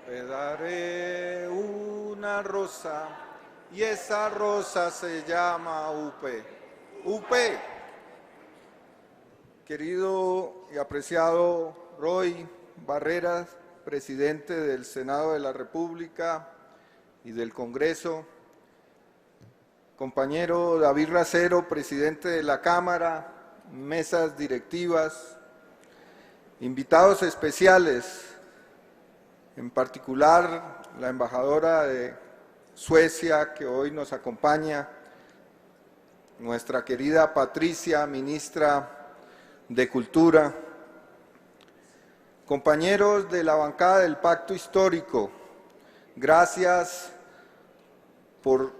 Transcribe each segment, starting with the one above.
Te daré una rosa y esa rosa se llama UP. UP. Querido y apreciado Roy Barreras, presidente del Senado de la República y del Congreso, compañero David Racero, presidente de la Cámara, mesas directivas, invitados especiales, en particular la embajadora de Suecia que hoy nos acompaña, nuestra querida Patricia, ministra de Cultura, compañeros de la bancada del Pacto Histórico, gracias por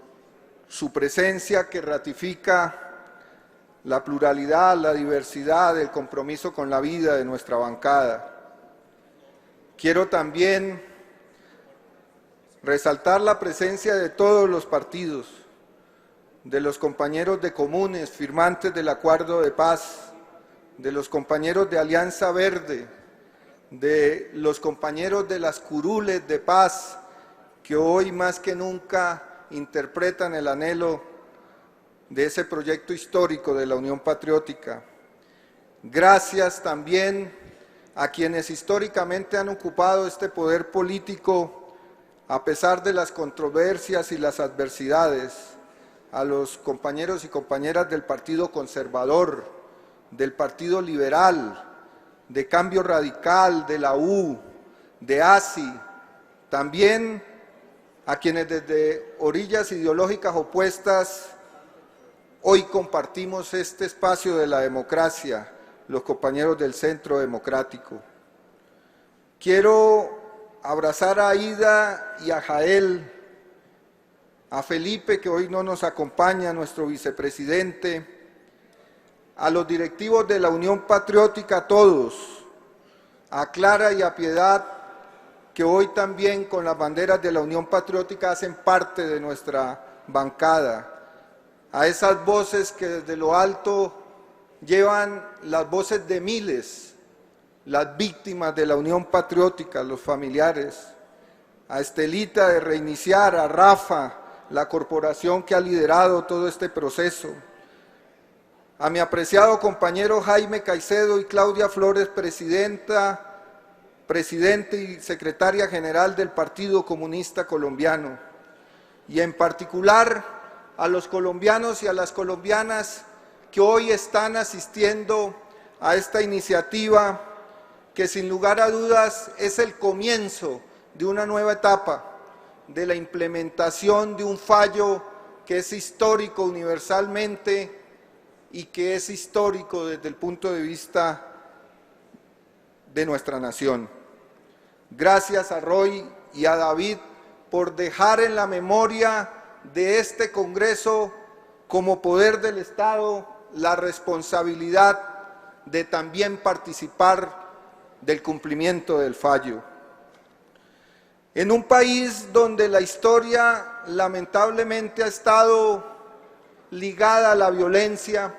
su presencia que ratifica la pluralidad, la diversidad, el compromiso con la vida de nuestra bancada. Quiero también resaltar la presencia de todos los partidos, de los compañeros de comunes, firmantes del acuerdo de paz, de los compañeros de Alianza Verde, de los compañeros de las curules de paz, que hoy más que nunca interpretan el anhelo de ese proyecto histórico de la Unión Patriótica. Gracias también a quienes históricamente han ocupado este poder político a pesar de las controversias y las adversidades, a los compañeros y compañeras del Partido Conservador, del Partido Liberal, de Cambio Radical, de la U, de ASI, también a quienes desde orillas ideológicas opuestas hoy compartimos este espacio de la democracia, los compañeros del Centro Democrático. Quiero abrazar a Aida y a Jael, a Felipe, que hoy no nos acompaña, nuestro vicepresidente, a los directivos de la Unión Patriótica, a todos, a Clara y a Piedad, que hoy también con las banderas de la Unión Patriótica hacen parte de nuestra bancada, a esas voces que desde lo alto llevan las voces de miles, las víctimas de la Unión Patriótica, los familiares, a Estelita de Reiniciar, a Rafa, la corporación que ha liderado todo este proceso, a mi apreciado compañero Jaime Caicedo y Claudia Flores, presidente y secretaria general del Partido Comunista Colombiano, y en particular a los colombianos y a las colombianas que hoy están asistiendo a esta iniciativa que sin lugar a dudas es el comienzo de una nueva etapa, de la implementación de un fallo que es histórico universalmente y que es histórico desde el punto de vista de nuestra nación. Gracias a Roy y a David por dejar en la memoria de este Congreso como poder del Estado la responsabilidad de también participar del cumplimiento del fallo. En un país donde la historia lamentablemente ha estado ligada a la violencia,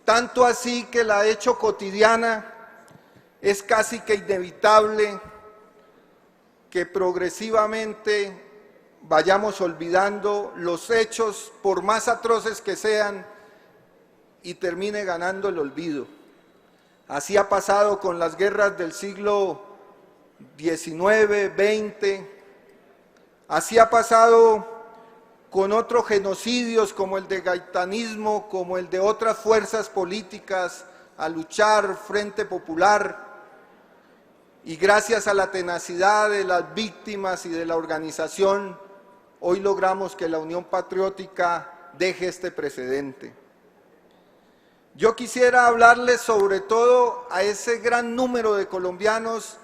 tanto así que la ha hecho cotidiana, es casi que inevitable que progresivamente vayamos olvidando los hechos, por más atroces que sean, y termine ganando el olvido. Así ha pasado con las guerras del siglo XIX, XX, así ha pasado con otros genocidios como el de gaitanismo, como el de otras fuerzas políticas a luchar, Frente Popular, y gracias a la tenacidad de las víctimas y de la organización, hoy logramos que la Unión Patriótica deje este precedente. Yo quisiera hablarles sobre todo a ese gran número de colombianos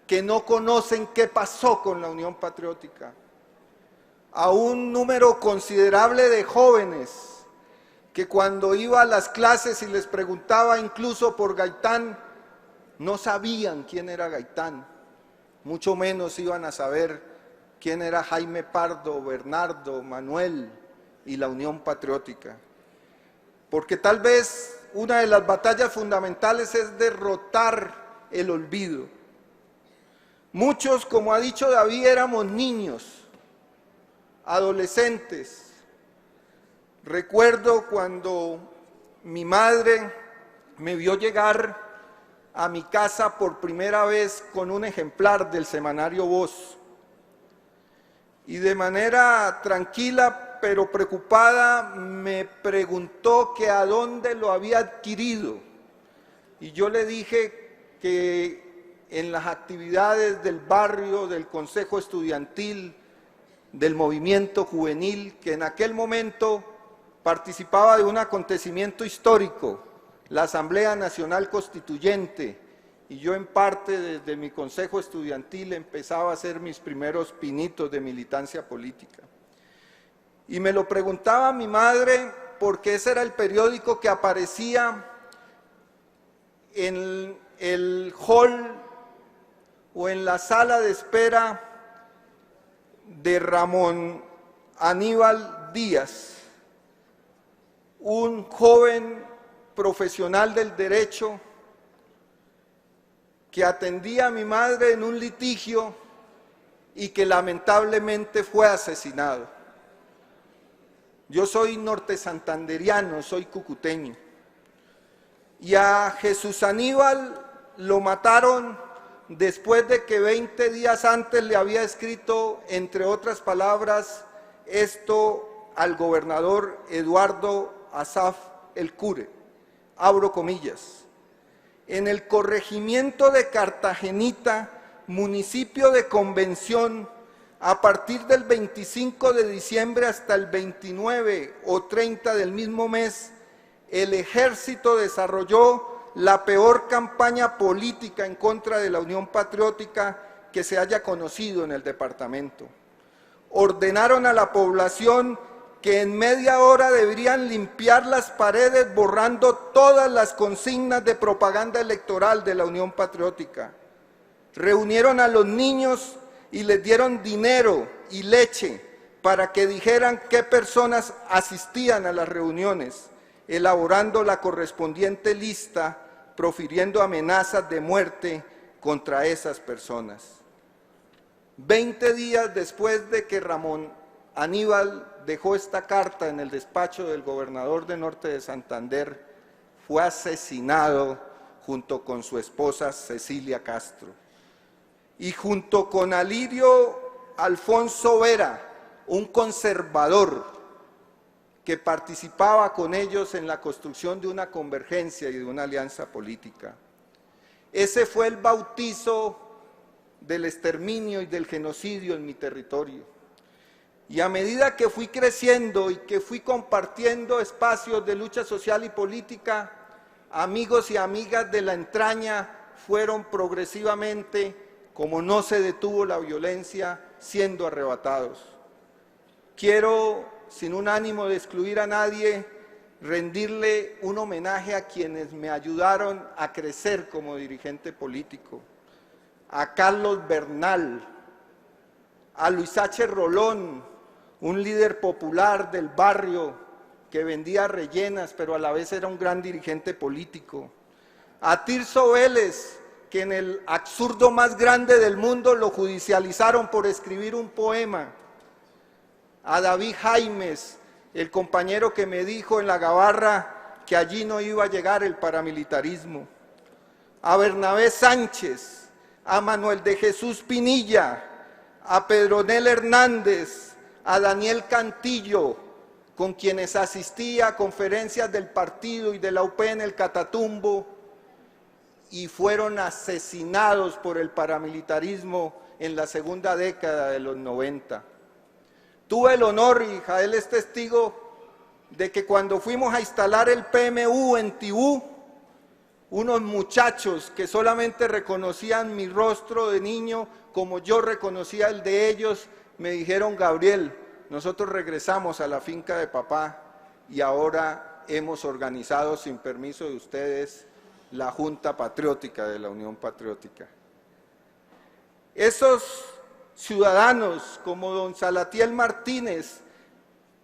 que no conocen qué pasó con la Unión Patriótica, a un número considerable de jóvenes que cuando iba a las clases y les preguntaba incluso por Gaitán, no sabían quién era Gaitán, mucho menos iban a saber quién era Jaime Pardo, Bernardo, Manuel y la Unión Patriótica. Porque tal vez una de las batallas fundamentales es derrotar el olvido. Muchos, como ha dicho David, éramos niños, adolescentes. Recuerdo cuando mi madre me vio llegar a mi casa por primera vez con un ejemplar del semanario Voz. Y de manera tranquila pero preocupada me preguntó que a dónde lo había adquirido. Y yo le dije que en las actividades del barrio, del consejo estudiantil, del movimiento juvenil, que en aquel momento participaba de un acontecimiento histórico, la Asamblea Nacional Constituyente, y yo en parte desde mi consejo estudiantil empezaba a hacer mis primeros pinitos de militancia política. Y me lo preguntaba mi madre porque ese era el periódico que aparecía en el hall o en la sala de espera de Ramón Aníbal Díaz, un joven profesional del derecho que atendía a mi madre en un litigio y que lamentablemente fue asesinado. Yo soy norte santanderiano, soy cucuteño, y a Jesús Aníbal lo mataron después de que 20 días antes le había escrito, entre otras palabras, esto al gobernador Eduardo Asaf El Cure, abro comillas: en el corregimiento de Cartagenita, municipio de Convención, a partir del 25 de diciembre hasta el 29 o 30 del mismo mes, el ejército desarrolló la peor campaña política en contra de la Unión Patriótica que se haya conocido en el departamento. Ordenaron a la población que en media hora deberían limpiar las paredes borrando todas las consignas de propaganda electoral de la Unión Patriótica. Reunieron a los niños y les dieron dinero y leche para que dijeran qué personas asistían a las reuniones, elaborando la correspondiente lista, profiriendo amenazas de muerte contra esas personas. 20 días después de que Ramón Aníbal dejó esta carta en el despacho del gobernador de Norte de Santander, fue asesinado junto con su esposa Cecilia Castro. Y junto con Alirio Alfonso Vera, un conservador que participaba con ellos en la construcción de una convergencia y de una alianza política. Ese fue el bautizo del exterminio y del genocidio en mi territorio. Y a medida que fui creciendo y que fui compartiendo espacios de lucha social y política, amigos y amigas de la entraña fueron progresivamente, como no se detuvo la violencia, siendo arrebatados. Quiero, sin un ánimo de excluir a nadie, rendirle un homenaje a quienes me ayudaron a crecer como dirigente político: a Carlos Bernal, a Luis H. Rolón, un líder popular del barrio que vendía rellenas, pero a la vez era un gran dirigente político; a Tirso Vélez, que en el absurdo más grande del mundo lo judicializaron por escribir un poema; a David Jaimes, el compañero que me dijo en la Gabarra que allí no iba a llegar el paramilitarismo; a Bernabé Sánchez, a Manuel de Jesús Pinilla, a Pedronel Hernández, a Daniel Cantillo, con quienes asistí a conferencias del partido y de la UP en el Catatumbo, y fueron asesinados por el paramilitarismo en la segunda década de los 90. Tuve el honor, y Jael es testigo, de que cuando fuimos a instalar el PMU en Tibú, unos muchachos que solamente reconocían mi rostro de niño como yo reconocía el de ellos, me dijeron: Gabriel, nosotros regresamos a la finca de papá y ahora hemos organizado, sin permiso de ustedes, la Junta Patriótica de la Unión Patriótica. Esos ciudadanos como don Salatiel Martínez,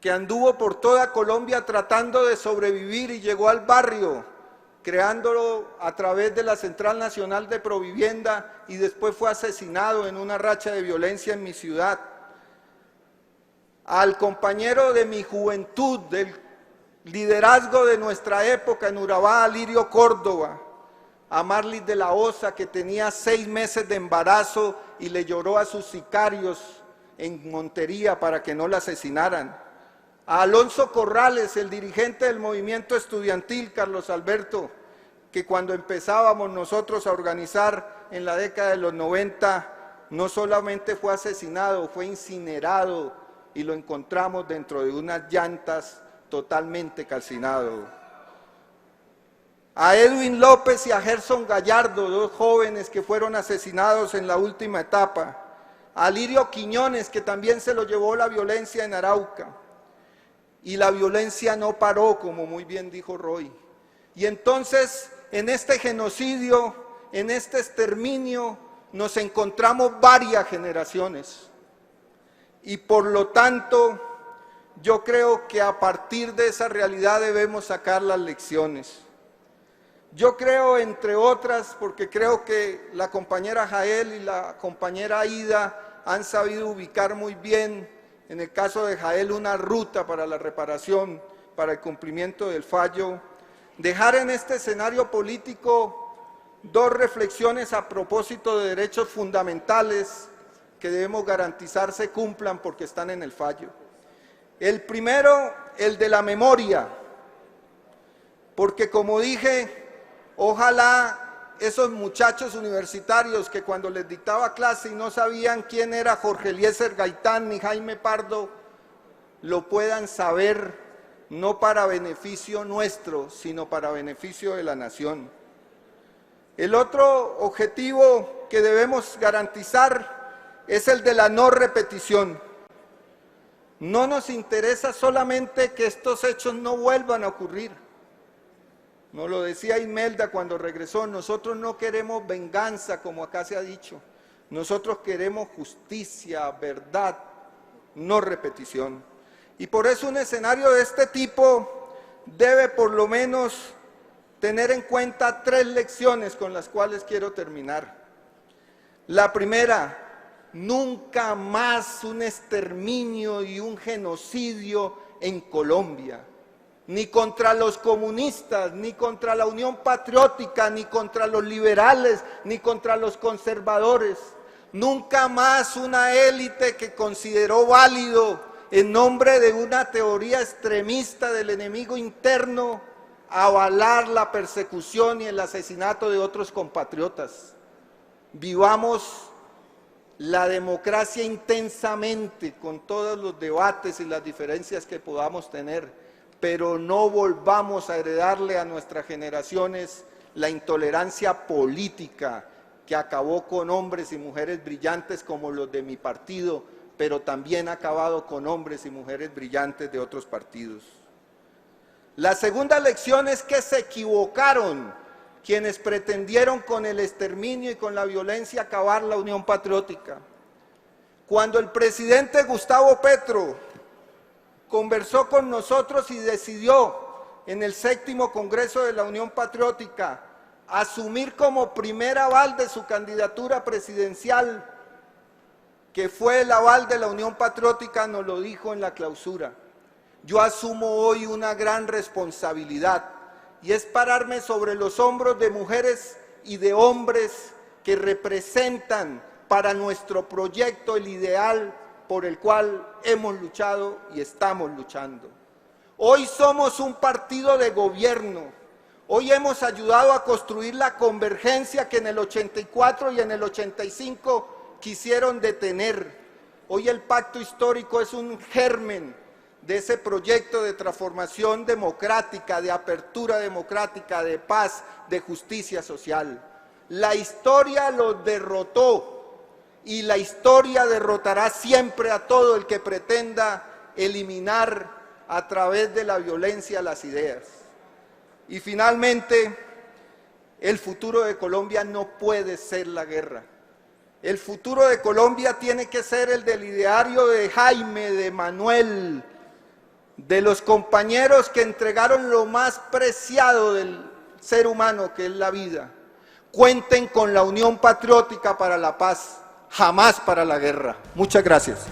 que anduvo por toda Colombia tratando de sobrevivir y llegó al barrio creándolo a través de la Central Nacional de Provivienda, y después fue asesinado en una racha de violencia en mi ciudad. Al compañero de mi juventud, del liderazgo de nuestra época en Urabá, Lirio Córdoba, a Marlis de la Osa, que tenía 6 meses de embarazo y le lloró a sus sicarios en Montería para que no la asesinaran. A Alonso Corrales, el dirigente del movimiento estudiantil, Carlos Alberto, que cuando empezábamos nosotros a organizar en la década de los 90, no solamente fue asesinado, fue incinerado y lo encontramos dentro de unas llantas totalmente calcinado. A Edwin López y a Gerson Gallardo, 2 jóvenes que fueron asesinados en la última etapa. A Lirio Quiñones, que también se lo llevó la violencia en Arauca. Y la violencia no paró, como muy bien dijo Roy. Y entonces, en este genocidio, en este exterminio, nos encontramos varias generaciones. Y por lo tanto, yo creo que a partir de esa realidad debemos sacar las lecciones. Yo creo, entre otras, porque creo que la compañera Jael y la compañera Aida han sabido ubicar muy bien, en el caso de Jael, una ruta para la reparación, para el cumplimiento del fallo. Dejar en este escenario político 2 reflexiones a propósito de derechos fundamentales que debemos garantizar se cumplan porque están en el fallo. El primero, el de la memoria, porque como dije, ojalá esos muchachos universitarios que cuando les dictaba clase y no sabían quién era Jorge Eliezer Gaitán ni Jaime Pardo, lo puedan saber, no para beneficio nuestro, sino para beneficio de la nación. El otro objetivo que debemos garantizar es el de la no repetición. No nos interesa solamente que estos hechos no vuelvan a ocurrir. Nos lo decía Imelda cuando regresó, nosotros no queremos venganza, como acá se ha dicho. Nosotros queremos justicia, verdad, no repetición. Y por eso un escenario de este tipo debe por lo menos tener en cuenta 3 lecciones con las cuales quiero terminar. La primera, nunca más un exterminio y un genocidio en Colombia. Ni contra los comunistas, ni contra la Unión Patriótica, ni contra los liberales, ni contra los conservadores. Nunca más una élite que consideró válido, en nombre de una teoría extremista del enemigo interno, avalar la persecución y el asesinato de otros compatriotas. Vivamos la democracia intensamente, con todos los debates y las diferencias que podamos tener, pero no volvamos a heredarle a nuestras generaciones la intolerancia política que acabó con hombres y mujeres brillantes como los de mi partido, pero también ha acabado con hombres y mujeres brillantes de otros partidos. La segunda lección es que se equivocaron quienes pretendieron con el exterminio y con la violencia acabar la Unión Patriótica. Cuando el presidente Gustavo Petro conversó con nosotros y decidió en el 7º Congreso de la Unión Patriótica asumir como primer aval de su candidatura presidencial, que fue el aval de la Unión Patriótica, nos lo dijo en la clausura. Yo asumo hoy una gran responsabilidad y es pararme sobre los hombros de mujeres y de hombres que representan para nuestro proyecto el ideal por el cual hemos luchado y estamos luchando. Hoy somos un partido de gobierno, hoy hemos ayudado a construir la convergencia que en el 84 y en el 85 quisieron detener. Hoy el pacto histórico es un germen de ese proyecto de transformación democrática, de apertura democrática, de paz, de justicia social. La historia los derrotó. Y la historia derrotará siempre a todo el que pretenda eliminar a través de la violencia las ideas. Y finalmente, el futuro de Colombia no puede ser la guerra. El futuro de Colombia tiene que ser el del ideario de Jaime, de Manuel, de los compañeros que entregaron lo más preciado del ser humano que es la vida. Cuenten con la Unión Patriótica para la Paz, jamás para la guerra. Muchas gracias.